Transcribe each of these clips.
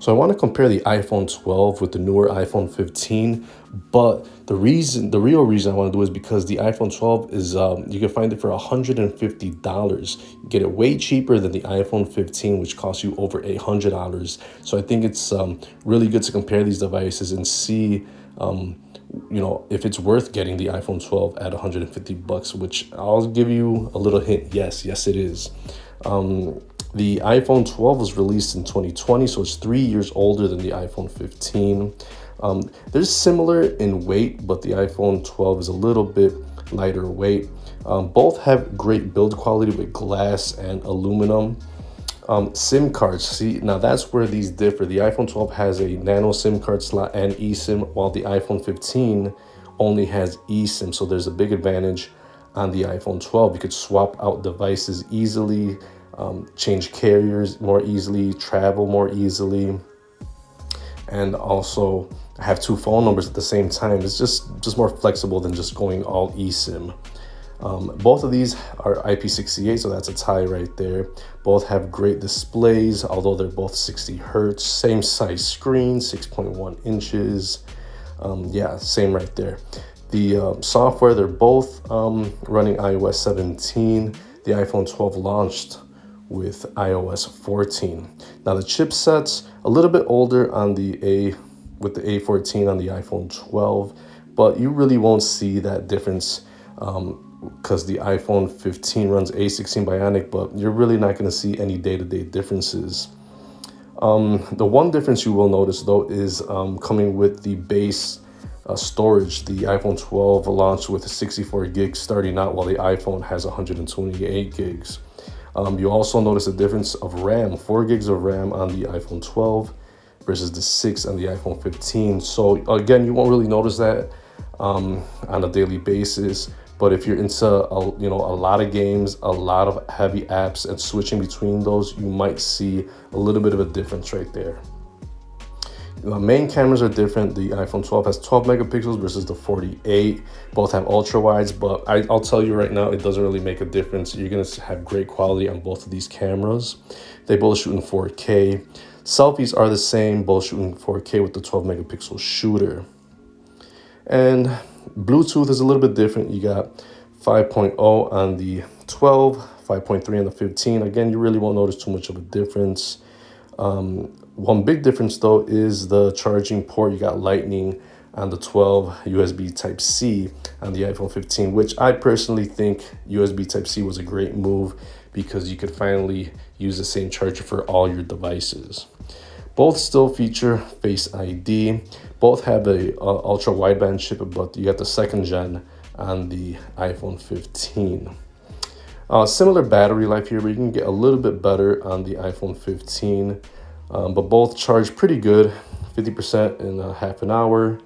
So I want to compare the iPhone 12 with the newer iPhone 15, but the real reason I want to do is because the iPhone 12 is, you can find it for $150. You get it way cheaper than the iPhone 15, which costs you over $800. So I think it's really good to compare these devices and see, if it's worth getting the iPhone 12 at $150, which I'll give you a little hint. Yes, it is. The iPhone 12 was released in 2020, so it's 3 years older than the iPhone 15. They're similar in weight, but the iPhone 12 is a little bit lighter weight. Both have great build quality with glass and aluminum. SIM cards, see, now that's where these differ. The iPhone 12 has a nano SIM card slot and eSIM, while the iPhone 15 only has eSIM. So there's a big advantage on the iPhone 12. You could swap out devices easily, change carriers more easily, travel more easily, and also have two phone numbers at the same time. It's just more flexible than just going all eSIM. Both of these are IP68, so that's a tie right there. Both have great displays, although they're both 60 hertz, same size screen, 6.1 inches. Same right there. The software, they're both running iOS 17. The iPhone 12 launched with iOS 14. Now the chipset's a little bit older on with the A14 on the iPhone 12, but you really won't see that difference because the iPhone 15 runs A16 Bionic, but you're really not going to see any day-to-day differences. The one difference you will notice though is coming with the base storage. The iPhone 12 launched with 64 gigs starting out, while the iPhone has 128 gigs. You also notice a difference of RAM, 4 gigs of RAM on the iPhone 12 versus the 6 on the iPhone 15. So again, you won't really notice that on a daily basis. But if you're into a lot of games, a lot of heavy apps, and switching between those, you might see a little bit of a difference right there. The main cameras are different. The iPhone 12 has 12 megapixels versus the 48. Both have ultra wides, but I'll tell you right now, it doesn't really make a difference. You're gonna have great quality on both of these cameras. They both shoot in 4K. Selfies are the same, both shooting 4K with the 12 megapixel shooter. And Bluetooth is a little bit different. You got 5.0 on the 12, 5.3 on the 15. Again, you really won't notice too much of a difference. One big difference though is the charging port. You got Lightning on the 12, USB Type-C on the iPhone 15, which I personally think USB Type-C was a great move because you could finally use the same charger for all your devices. Both still feature Face ID. Both have a ultra wideband chip, but you got the second gen on the iPhone 15. Similar battery life here, but you can get a little bit better on the iPhone 15. But both charge pretty good, 50% in half an hour.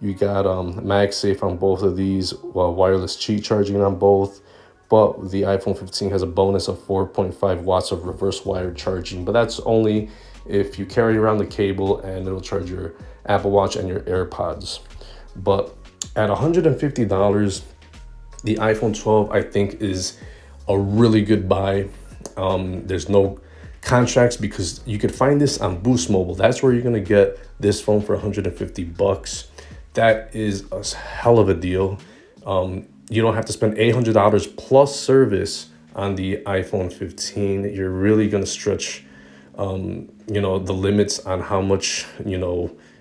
You got MagSafe on both of these, wireless Qi charging on both. But the iPhone 15 has a bonus of 4.5 watts of reverse wired charging, but that's only if you carry around the cable, and it'll charge your Apple Watch and your AirPods. But at $150, the iPhone 12 I think is a really good buy. There's no contracts because you could find this on Boost Mobile. That's where you're gonna get this phone for $150. That is a hell of a deal. You don't have to spend $800 plus service on the iPhone 15. You're really gonna stretch the limits on how much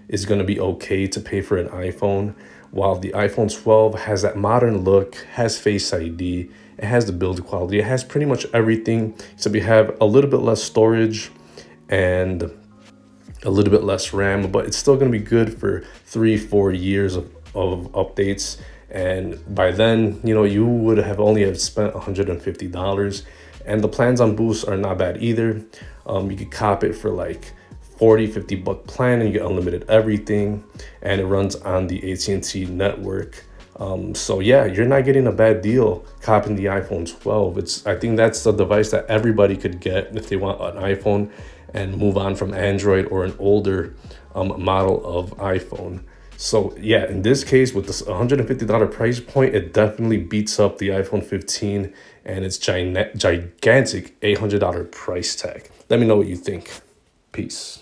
is going to be okay to pay for an iPhone, while the iPhone 12 has that modern look, has Face ID, it has the build quality, it has pretty much everything, except you have a little bit less storage and a little bit less RAM, but it's still going to be good for 3-4 years of updates. And by then, you would have only have spent $150. And the plans on Boost are not bad either. You could cop it for like $40-50 plan, and you get unlimited everything, and it runs on the AT&T network. So yeah, you're not getting a bad deal copping the iPhone 12. I think that's the device that everybody could get if they want an iPhone and move on from Android or an older model of iPhone. So yeah, in this case, with this $150 price point, it definitely beats up the iPhone 15 and its gigantic $800 price tag. Let me know what you think. Peace.